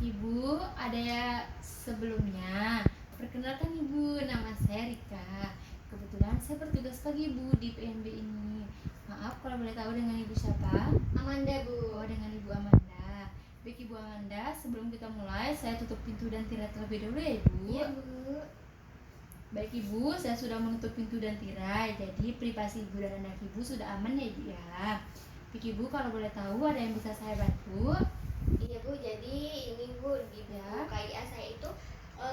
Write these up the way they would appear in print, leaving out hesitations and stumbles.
Ibu, ada sebelumnya. Perkenalkan Ibu, nama saya Rika. Kebetulan saya bertugas pagi Ibu di PNB ini. Maaf kalau boleh tahu dengan Ibu siapa? Amanda, Bu. Oh, dengan Ibu Amanda. Baik Ibu Amanda, sebelum kita mulai, saya tutup pintu dan tirai terlebih dahulu ya Ibu. Iya, Bu. Baik Ibu, saya sudah menutup pintu dan tirai. Jadi privasi Ibu dan anak Ibu sudah aman ya Ibu ya. Baik Ibu, kalau boleh tahu ada yang bisa saya bantu? Iya, Bu. Jadi ini, Bu, di buku KIA saya itu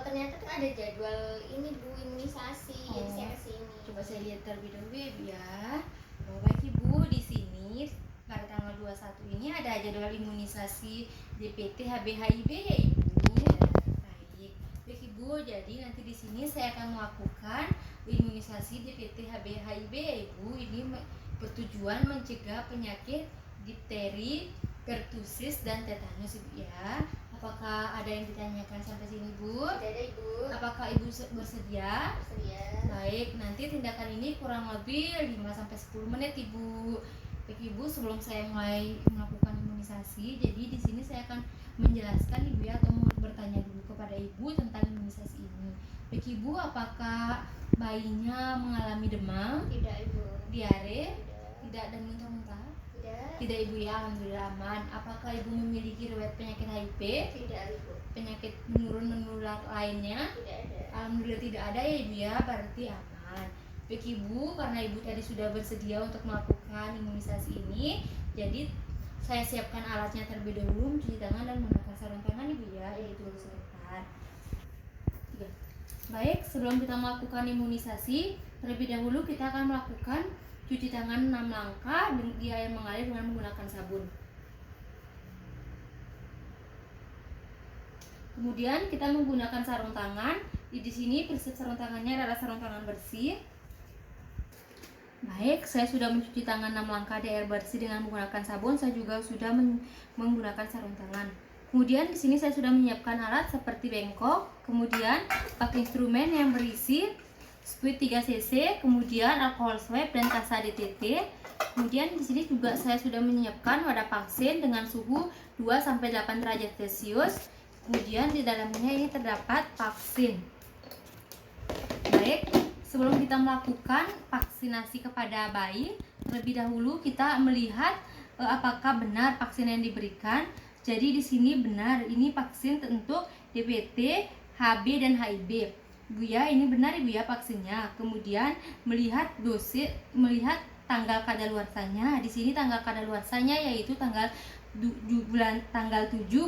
ternyata tuh ada jadwal ini, Bu, imunisasi. Jadi saya kesini. Coba saya lihat terlebih dahulu ya Bu ya. Baik Ibu, di sini pada tanggal 21 ini ada jadwal imunisasi DPT HB/HIV ya Ibu. Baik. Baik Ibu, jadi nanti di sini saya akan melakukan imunisasi DPT HB/HIV ya Ibu. Ini bertujuan mencegah penyakit difteri, pertusis dan tetanus Ibu ya. Apakah ada yang ditanyakan sampai sini Bu? Tidak ada, Ibu. Apakah Ibu bersedia? Bersedia. Baik, nanti tindakan ini kurang lebih 5-10 menit Ibu. Baik Ibu, sebelum saya mulai melakukan imunisasi, jadi di sini saya akan menjelaskan Ibu ya, atau bertanya dulu kepada Ibu tentang imunisasi ini. Baik Ibu, apakah bayinya mengalami demam, Tidak, Ibu. diare, Tidak. tidak, dan muntah-muntah? Tidak. Tidak Ibu ya, alhamdulillah aman. Apakah Ibu memiliki riwayat penyakit HIV? Tidak, Ibu. Penyakit menular lainnya? Tidak ada. Alhamdulillah tidak ada ya Ibu ya, berarti aman. Baik Ibu, karena Ibu tadi sudah bersedia untuk melakukan imunisasi ini, jadi saya siapkan alatnya terlebih dahulu, mencuci tangan dan menggunakan sarung tangan Ibu ya, yaitu sebentar. Baik, sebelum kita melakukan imunisasi, terlebih dahulu kita akan melakukan cuci tangan 6 langkah di air mengalir dengan menggunakan sabun. Kemudian kita menggunakan sarung tangan. Di sini prinsip sarung tangannya adalah sarung tangan bersih. Baik, saya sudah mencuci tangan 6 langkah di air bersih dengan menggunakan sabun. Saya juga sudah menggunakan sarung tangan. Kemudian di sini saya sudah menyiapkan alat seperti bengkok, kemudian pakai instrumen yang berisi squid 3 cc, kemudian alkohol swab dan kasa DTT. Kemudian di sini juga saya sudah menyiapkan wadah vaksin dengan suhu 2-8 derajat Celcius. Kemudian di dalamnya ini terdapat vaksin. Baik, sebelum kita melakukan vaksinasi kepada bayi, terlebih dahulu kita melihat apakah benar vaksin yang diberikan. Jadi di sini benar, ini vaksin untuk DPT, HB dan HIV. Bu ya, ini benar Ibu ya vaksinnya. Kemudian melihat dosis, melihat tanggal kadaluarsanya. Di sini tanggal kadaluarsanya yaitu tanggal 7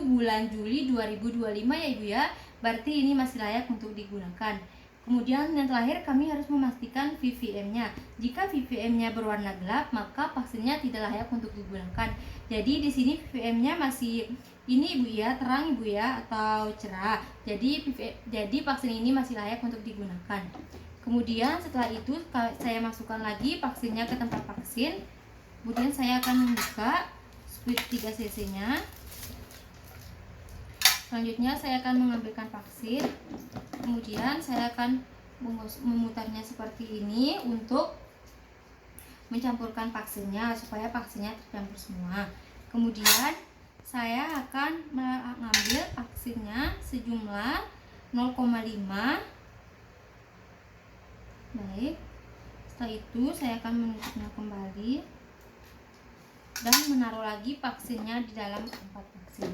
bulan Juli 2025 ya Ibu ya. Berarti ini masih layak untuk digunakan. Kemudian yang terakhir kami harus memastikan VVM-nya. Jika VVM-nya berwarna gelap, maka vaksinnya tidak layak untuk digunakan. Jadi di sini VVM-nya masih ini Ibu ya, terang Ibu ya, atau cerah. Jadi vaksin ini masih layak untuk digunakan. Kemudian setelah itu saya masukkan lagi vaksinnya ke tempat vaksin. Kemudian saya akan membuka squid 3 cc-nya. Selanjutnya saya akan mengambilkan vaksin. Kemudian saya akan memutarnya seperti ini untuk mencampurkan vaksinnya supaya vaksinnya tercampur semua. Kemudian saya akan mengambil vaksinnya sejumlah 0,5. Baik, setelah itu saya akan menutupnya kembali dan menaruh lagi vaksinnya di dalam tempat vaksin.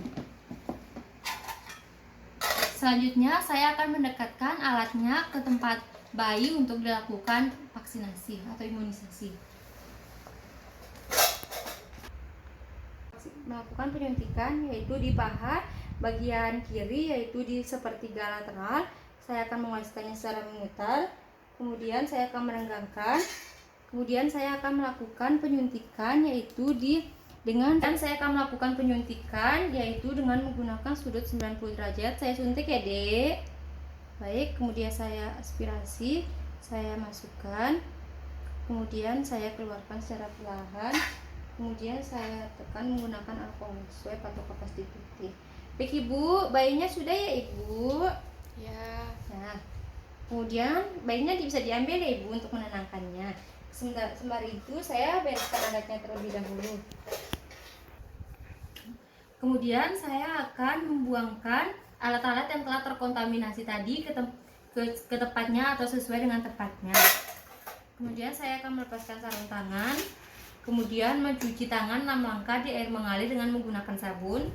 Selanjutnya saya akan mendekatkan alatnya ke tempat bayi untuk dilakukan vaksinasi atau imunisasi. Melakukan penyuntikan yaitu di paha bagian kiri, yaitu di sepertiga lateral. Saya akan mengoleskannya secara memutar. Kemudian saya akan merenggangkan. Kemudian saya akan melakukan penyuntikan yaitu dengan menggunakan sudut 90 derajat. Saya suntik ya Dek. Baik, kemudian saya aspirasi, saya masukkan, kemudian saya keluarkan secara perlahan, kemudian saya tekan menggunakan alkohol swab atau kapas DPT. Baik Ibu, bayinya sudah ya Ibu? Ya. Nah, kemudian bayinya bisa diambil ya Ibu untuk menenangkannya. Sembari itu saya bereskan alatnya terlebih dahulu. Kemudian saya akan membuangkan alat-alat yang telah terkontaminasi tadi ke tempatnya atau sesuai dengan tempatnya. Kemudian saya akan melepaskan sarung tangan. Kemudian mencuci tangan 6 langkah di air mengalir dengan menggunakan sabun.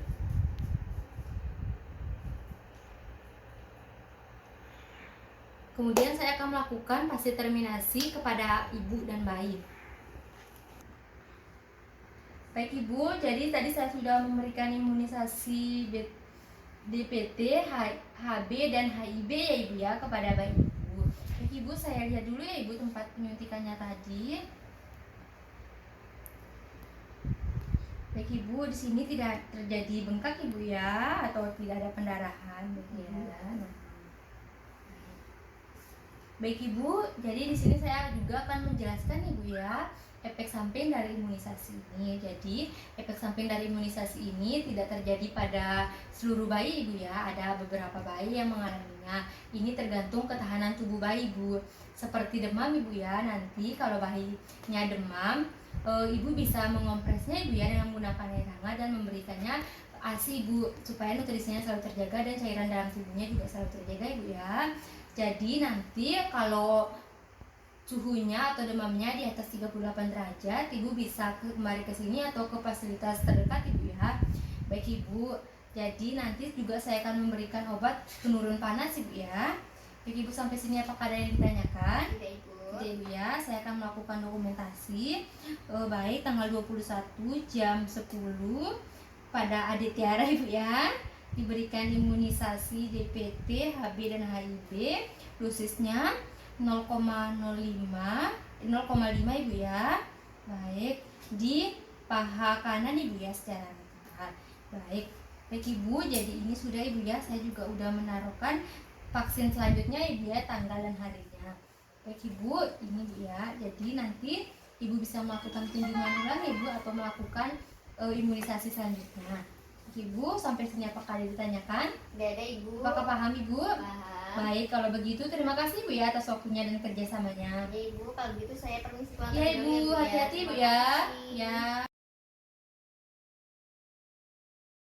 Kemudian saya akan melakukan fase terminasi kepada ibu dan bayi. Baik Ibu, jadi tadi saya sudah memberikan imunisasi DPT, HB, dan HIB ya Ibu ya kepada bayi Ibu. Baik Ibu, saya lihat dulu ya Ibu tempat penyuntikannya tadi. Baik Ibu, di sini tidak terjadi bengkak Ibu ya, atau tidak ada pendarahan Ibu ya. Baik Ibu, jadi di sini saya juga akan menjelaskan Ibu ya efek samping dari imunisasi ini. Jadi efek samping dari imunisasi ini tidak terjadi pada seluruh bayi Ibu ya. Ada beberapa bayi yang mengalaminya. Ini tergantung ketahanan tubuh bayi Ibu. Seperti demam Ibu ya. Nanti kalau bayinya demam, Ibu bisa mengompresnya Ibu ya dengan menggunakan air hangat dan memberikannya ASI Ibu supaya nutrisinya selalu terjaga dan cairan dalam tubuhnya juga selalu terjaga Ibu ya. Jadi nanti kalau suhunya atau demamnya di atas 38 derajat, Ibu bisa kembali ke sini atau ke fasilitas terdekat Ibu ya. Baik Ibu, jadi nanti juga saya akan memberikan obat penurun panas Ibu ya. Baik Ibu, sampai sini apakah ada yang ditanyakan? Tidak Ibu. Tidak Ibu ya, saya akan melakukan dokumentasi. Baik, tanggal 21 jam 10 pada Adik Tiara Ibu ya. Diberikan imunisasi DPT, HB, dan HIB. Dosisnya 0,05 Ibu ya. Baik, di paha kanan Ibu ya secara rata. Baik Ibu, jadi ini sudah Ibu ya. Saya juga udah menaruhkan vaksin selanjutnya Ibu ya, tanggal dan harinya. Baik Ibu, ini Ibu ya. Jadi nanti Ibu bisa melakukan kunjungan ulang Ibu atau melakukan imunisasi selanjutnya. Ibu, sampai sini apakah ada ditanyakan? Tidak ada Ibu. Apakah paham Ibu? Paham. Baik, kalau begitu terima kasih Bu ya atas waktunya dan kerjasamanya. Ya Ibu, kalau gitu saya permisi pulang Ya dulu Ibu, ya, Bu, ya. hati-hati Bu Terima ya. kasih. Ya.